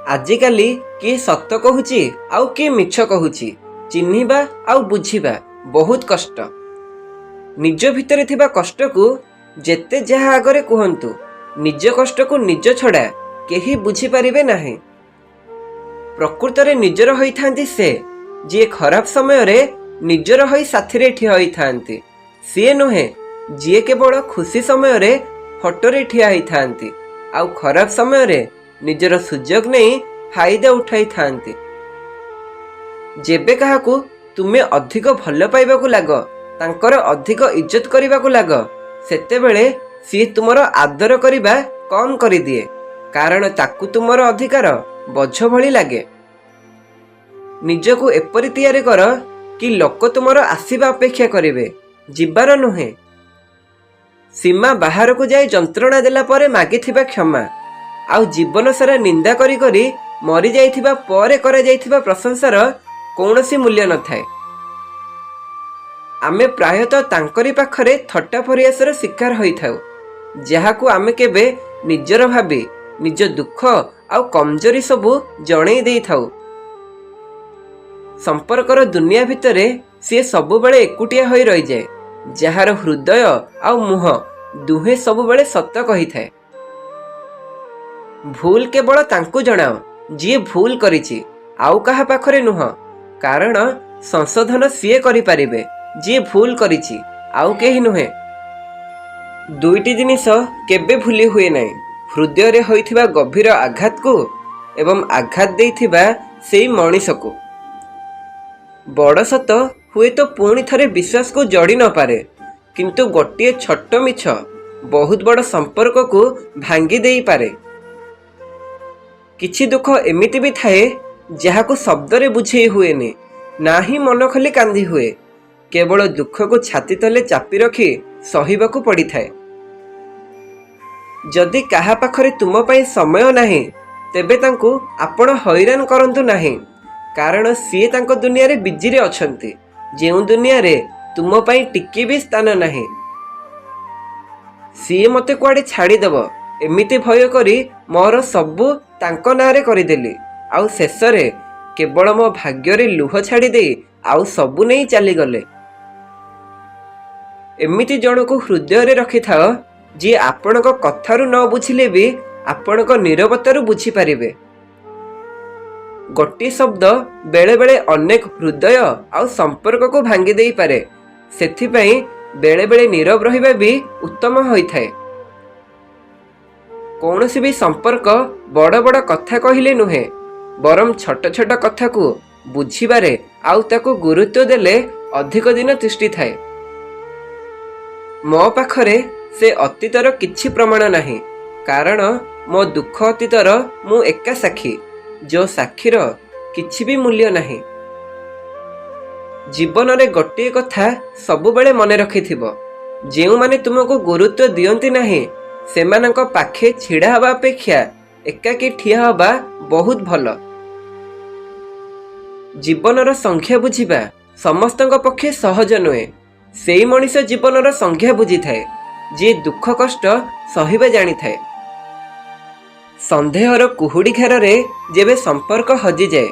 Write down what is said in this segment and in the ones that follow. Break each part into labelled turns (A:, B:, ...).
A: आजिकाली किए सत कहूची आउ किए मिछ कहूची चिन्हिबा आउ बुझिबा बहुत कष्ट। निज भितरे थिबा कष्ट को जेते जहा आगरे कुहंतु निज कष्ट को निज छड़ा केही बुझी परिबे नाही। प्रकृत रे निजर होइथांती से जे खराब समय रे निजर होई साथी रे ठिया होइथांती से नुहे जे केवल खुशी समय रे फोटो रे ठिया होइथांती आउ खराब समय रे निजर सुजोग नहीं फायदा उठाई थांती। जेबे काहाकू तुमे अधिक भल पाइबा को लाग तांकर अधिक इज्जत करबा को लाग सेतेबेले सी तुमर आदर करिबा कम करि दिए कारण ताकू तुमर अधिकार बोझ भली लागे। निजको एपरि तैयारी कर कि लोक तुमर आसीबा अपेक्षा करिवे जिबार नुहे। सीमा बाहर को जाई जंत्रणा देला परे मागिथिबा क्षमा आउ जीवन सारा निंदा करी करी मरी जाइथिबा परे करा जाइथिबा प्रशंसार कौनसी मूल्य न थाए। आमे प्रायतः तांकरी पाखरे थट्टा परिहासर शिकार होइथाउ जहाकू आमे केबे निजर भाबी निज दुख आउ कमजोरी सबू जणै देइथाउ। संपर्कर दुनिया भितरे सी सबु बेले एकुटिया होई रही जाए जहार हृदय आउ मुह दुहे सबु बेले सत कही थाए। भूल केवल तांकू जणाओ जी भूल करिछि आउ कहा पाखरे नुह कारण संशोधन सीए करि परिबे जी भूल करिछि आउ केही नुहे। दुईटी जिनिस केबे भूली हुए नाही हृदय रे होइथिबा गभीर आघात को एवं आघात देइथिबा सेई मनीष को। बड़ सत हुए तो पुणी थरे विश्वास को जड़ी न पारे किंतु गोटे छोट मिछ बहुत बड़ संपर्क को भांगी देई पारे। किछि दुख एमिति भी थाए जहाको शब्द रे बुझेई हुएनी ना ही मन खाली कांदी हुए केवल दुख को छाती तले चापी रखी सहिबाकू पड़ी थाए। जदि काहा पाखरे तुम पई समय नाही तेबे तांकू आपण हैरान करंतु नाही कारण सीए तांको दुनिया रे बिजी रे अछंती जेउ दुनिया रे तुम पई टिके भी स्थान नाही। सीए मते कुआडे छाड़ी देव एमिति भय करी मोर सबू तांको नारे करिदेली आउ शेष रे केवल मो भाग्य रे लुह छाड़ी दे आउ सबू नहीं चली गले। एमिति जन को हृदय रे रखि थाओ जी आपणक कथारु न बुझिले भी आपणक नीरवतारु बुझी पारिबे। गोटे शब्द बेले बेले अनेक हृदय आउ संपर्क को भांगी देई पारे सेथिपई बेले बेले नीरव रहिबा भी उत्तम होई थाए। कौनसी भी संपर्क बड़ बड़ कथा कहिले नुहे बरम छोट छोट कथा को बुझिबारे आउ ताको गुरुत्व देले अधिक दिन तिष्ठि थाए। मो पाखरे से अतीतर किछि प्रमाण नाही कारण मो दुख अतीतर मु एका साक्षी जो साक्षीर किछि भी मूल्य नाही। जीवन रे गोटे कथा सबु बेले मने रखिथिबो जेउ माने तुमको गुरुत्व दियंती नाही सेमानक पाखे छिड़ा हवा अपेक्षा एकाकी ठिया हवा बहुत भल। जीवनर संख्या बुझिबा समस्तक पक्षे सहज नुहे सेई मनीष जीवनर संख्या बुझी थाए जे दुख कष्ट सहिबा जानी थाए। संदेहर कुहुड़ी घेर रे जेबे संपर्क हजि जाए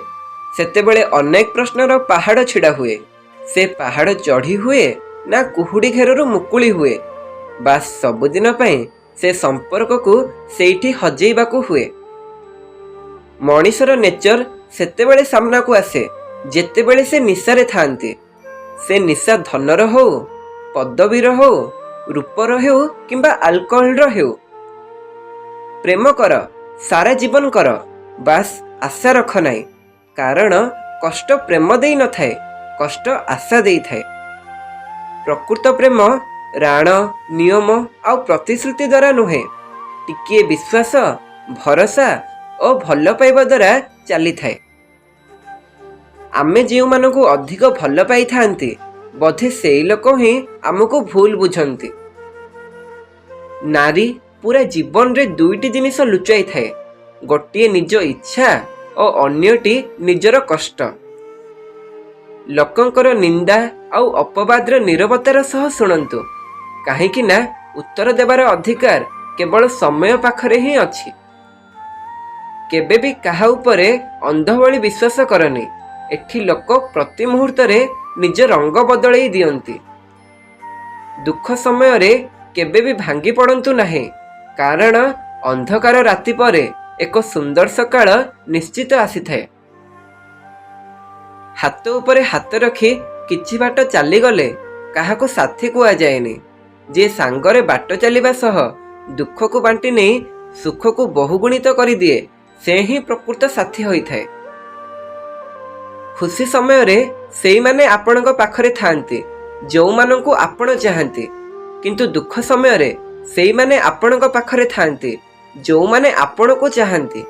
A: सेतेबेले अनेक प्रश्नर पहाड़ छिड़ा हुए से पहाड़ चढ़ी हुए ना कुहुड़ी घेररू मुकुली हुए बास सबुदिन पई से संपर्क को सेठी हजेइबाकू हुए। मनीषर नेचर सेतेबेले सामना को आसे जेतेबेले से निशारे थांती से निशा धनर हो पदवीर हो रूपर हो किंबा अल्कोहल हो। प्रेम कर सारा जीवन कर बास आशा रख नाही कारण कष्ट प्रेम देई न थाए कष्ट आशा देई थाए। प्रकृत प्रेम राण नियम आउ प्रतिश्रुति द्वारा नुहे टिकिए विश्वास भरोसा और भल पाइबा द्वारा चली थाए। आमे जेउ मानकू अधिक भल पाई थांती बोधे सेई लोक ही आमको भूल बुझंती। नारी पूरा जीवन रे दुईटी जिनिस लुचाई थाए गोटे निज इच्छा और अन्यटी निजर कष्ट। लोकंकर निंदा आउ अपवादर नीरवतार सह शुणंतु काहेकि ना उत्तर देवार अधिकार केवल समय पाखरे ही अछि। କେବେ ବି କାହା ଉପରେ ଅନ୍ଧ ଭଳି ବିଶ୍ୱାସ କରନି। ଏଠି ଲୋକ ପ୍ରତି ମୁହୂର୍ତ୍ତରେ ନିଜ ରଙ୍ଗ ବଦଳେଇ ଦିଅନ୍ତି। ଦୁଃଖ ସମୟରେ କେବେ ବି ଭାଙ୍ଗି ପଡ଼ନ୍ତୁ ନାହିଁ, କାରଣ ଅନ୍ଧକାର ରାତି ପରେ ଏକ ସୁନ୍ଦର ସକାଳ ନିଶ୍ଚିତ ଆସିଥାଏ। ହାତ ଉପରେ ହାତ ରଖି କିଛି ବାଟ ଚାଲିଗଲେ କାହାକୁ ସାଥୀ କୁହାଯାଏନି। ଯିଏ ସାଙ୍ଗରେ ବାଟ ଚାଲିବା ସହ ଦୁଃଖକୁ ବାଣ୍ଟି ନେଇ ସୁଖକୁ ବହୁଗୁଣିତ କରିଦିଏ, ସେ ହିଁ ପ୍ରକୃତ ସାଥୀ ହୋଇଥାଏ। ଖୁସି ସମୟରେ ସେଇମାନେ ଆପଣଙ୍କ ପାଖରେ ଥାଆନ୍ତି ଯେଉଁମାନଙ୍କୁ ଆପଣ ଚାହାନ୍ତି, କିନ୍ତୁ ଦୁଃଖ ସମୟରେ ସେଇମାନେ ଆପଣଙ୍କ ପାଖରେ ଥାଆନ୍ତି ଯେଉଁମାନେ ଆପଣଙ୍କୁ ଚାହାନ୍ତି।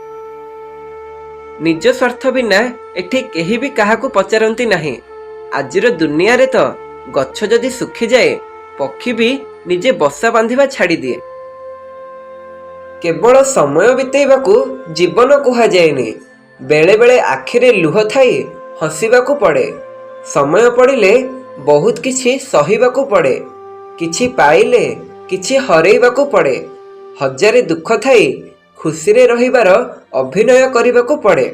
A: ନିଜ ସ୍ୱାର୍ଥ ବିନା ଏଠି କେହି ବି କାହାକୁ ପଚାରନ୍ତି ନାହିଁ। ଆଜିର ଦୁନିଆରେ ତ ଗଛ ଯଦି ଶୁଖିଯାଏ, ପକ୍ଷୀ ବି ନିଜେ ବସା ବାନ୍ଧିବା ଛାଡ଼ିଦିଏ। କେବଳ ସମୟ ବିତେଇବାକୁ ଜୀବନ କୁହାଯାଏନି। ବେଳେବେଳେ ଆଖିରେ ଲୁହ ଥାଇ ହସିବାକୁ ପଡ଼େ। ସମୟ ପଡ଼ିଲେ ବହୁତ କିଛି ସହିବାକୁ ପଡ଼େ। କିଛି ପାଇଲେ କିଛି ହରେଇବାକୁ ପଡ଼େ। ହଜାରେ ଦୁଃଖ ଥାଇ ଖୁସିରେ ରହିବାର ଅଭିନୟ କରିବାକୁ ପଡ଼େ।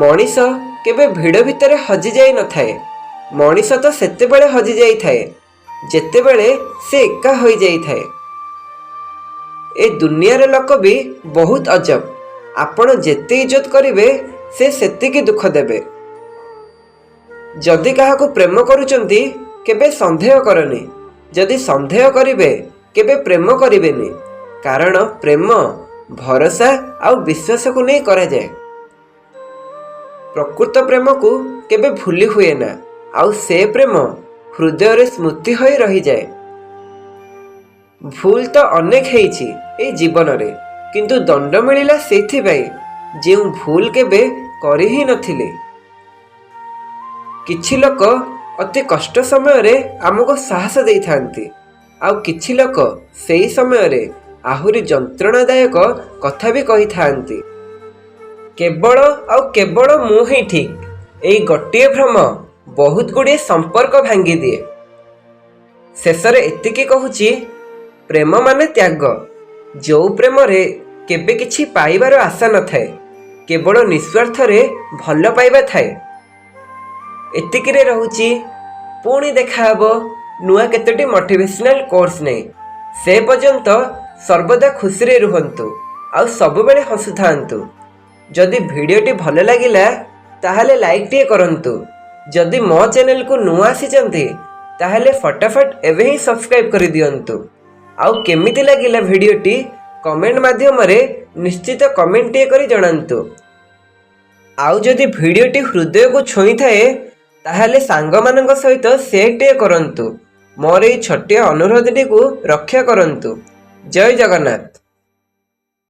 A: ମଣିଷ କେବେ ଭିଡ଼ ଭିତରେ ହଜିଯାଇ ନଥାଏ। ମଣିଷ ତ ସେତେବେଳେ ହଜିଯାଇଥାଏ ଯେତେବେଳେ ସେ ଏକା ହୋଇଯାଇଥାଏ। ଏ ଦୁନିଆର ଲୋକ ବି ବହୁତ ଅଜବ। ଆପଣ ଯେତେ ଇଜ୍ଜତ କରିବେ ସେ ସେତିକି ଦୁଃଖ ଦେବେ। ଯଦି କାହାକୁ ପ୍ରେମ କରୁଛନ୍ତି କେବେ ସନ୍ଦେହ କରନି। ଯଦି ସନ୍ଦେହ କରିବେ କେବେ ପ୍ରେମ କରିବେନି, କାରଣ ପ୍ରେମ ଭରସା ଆଉ ବିଶ୍ୱାସକୁ ନେଇ କରାଯାଏ। ପ୍ରକୃତ ପ୍ରେମକୁ କେବେ ଭୁଲି ହୁଏ ନା, ଆଉ ସେ ପ୍ରେମ ହୃଦୟରେ ସ୍ମୃତି ହୋଇ ରହିଯାଏ। ଭୁଲ ତ ଅନେକ ହେଇଛି ଏଇ ଜୀବନରେ, କିନ୍ତୁ ଦଣ୍ଡ ମିଳିଲା ସେଇଥିପାଇଁ ଯେଉଁ ଭୁଲ କେବେ କରି ହିଁ ନଥିଲେ। କିଛି ଲୋକ ଅତି କଷ୍ଟ ସମୟରେ ଆମକୁ ସାହସ ଦେଇଥାନ୍ତି, ଆଉ କିଛି ଲୋକ ସେଇ ସମୟରେ ଆହୁରି ଯନ୍ତ୍ରଣାଦାୟକ କଥା ବି କହିଥାନ୍ତି। କେବଳ ଆଉ କେବଳ ମୁଁ ହିଁ ଠିକ୍, ଏଇ ଗୋଟିଏ ଭ୍ରମ ବହୁତ ଗୁଡ଼ିଏ ସମ୍ପର୍କ ଭାଙ୍ଗିଦିଏ। ଶେଷରେ ଏତିକି କହୁଛି, ପ୍ରେମ ମାନେ ତ୍ୟାଗ। ଯେଉଁ ପ୍ରେମରେ କେବେ କିଛି ପାଇବାର ଆଶା ନଥାଏ, କେବଳ ନିଃସ୍ୱାର୍ଥରେ ଭଲ ପାଇବା ଥାଏ। ଏତିକିରେ ରହୁଛି। ପୁଣି ଦେଖାହବ ନୂଆ କେତୋଟି ମୋଟିଭେସନାଲ କୋର୍ସ ନେଇ। ସେ ପର୍ଯ୍ୟନ୍ତ ସର୍ବଦା ଖୁସିରେ ରୁହନ୍ତୁ ଆଉ ସବୁବେଳେ ହସୁଥାନ୍ତୁ। ଯଦି ଭିଡ଼ିଓଟି ଭଲ ଲାଗିଲା ତାହେଲେ ଲାଇକ୍ଟିଏ କରନ୍ତୁ। ଯଦି ମୋ ଚ୍ୟାନେଲକୁ ନୂଆ ଆସିଛନ୍ତି ତାହେଲେ ଫଟାଫଟ ଏବେ ହିଁ ସବସ୍କ୍ରାଇବ୍ କରିଦିଅନ୍ତୁ। ଆଉ କେମିତି ଲାଗିଲା ଭିଡ଼ିଓଟି କମେଣ୍ଟ ମାଧ୍ୟମରେ ନିଶ୍ଚିତ କମେଣ୍ଟଟିଏ କରି ଜଣାନ୍ତୁ। ଆଉ ଯଦି ଭିଡ଼ିଓଟି ହୃଦୟକୁ ଛୁଇଁଥାଏ ତାହେଲେ ସାଙ୍ଗମାନଙ୍କ ସହିତ ସେୟାରଟିଏ କରନ୍ତୁ। ମୋର ଏହି ଛୋଟିଆ ଅନୁରୋଧଟିକୁ ରକ୍ଷା କରନ୍ତୁ। ଜୟ ଜଗନ୍ନାଥ।